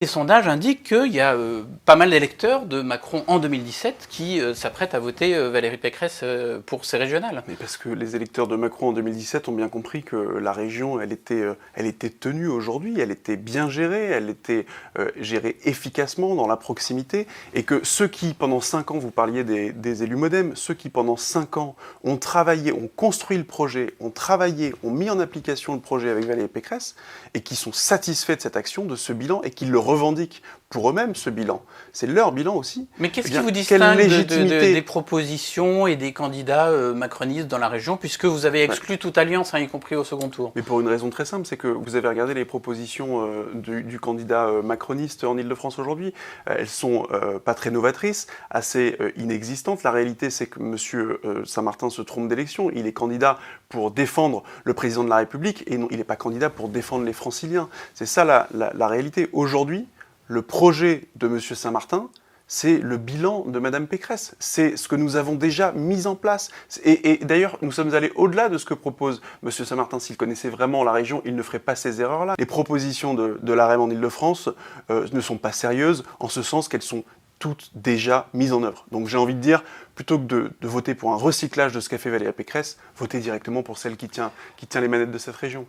Les sondages indiquent qu'il y a pas mal d'électeurs de Macron en 2017 qui s'apprêtent à voter Valérie Pécresse pour ces régionales. Mais parce que les électeurs de Macron en 2017 ont bien compris que la région, elle était tenue aujourd'hui, elle était bien gérée, elle était gérée efficacement dans la proximité, et que ceux qui, pendant 5 ans, vous parliez des élus MODEM, ceux qui, pendant 5 ans, ont travaillé, ont construit le projet, ont travaillé, ont mis en application le projet avec Valérie Pécresse, et qui sont satisfaits de cette action, de ce bilan, et qui le revendiquent pour eux-mêmes, ce bilan. C'est leur bilan aussi. Mais qu'est-ce Eh qui bien, vous quelle distingue légitimité des propositions et des candidats macronistes dans la région, puisque vous avez exclu toute alliance, y compris au second tour? Mais pour une raison très simple, c'est que vous avez regardé les propositions du candidat macroniste en Ile-de-France aujourd'hui. Elles sont pas très novatrices, assez inexistantes. La réalité, c'est que M. Saint-Martin se trompe d'élection. Il est candidat pour défendre le président de la République et non, il n'est pas candidat pour défendre les franciliens. C'est ça la réalité. Aujourd'hui, le projet de M. Saint-Martin, c'est le bilan de Mme Pécresse. C'est ce que nous avons déjà mis en place. Et d'ailleurs, nous sommes allés au-delà de ce que propose M. Saint-Martin. S'il connaissait vraiment la région, il ne ferait pas ces erreurs-là. Les propositions de la REM en Ile-de-France ne sont pas sérieuses, en ce sens qu'elles sont toutes déjà mises en œuvre. Donc j'ai envie de dire, plutôt que de voter pour un recyclage de ce qu'a fait Valérie Pécresse, votez directement pour celle qui tient les manettes de cette région.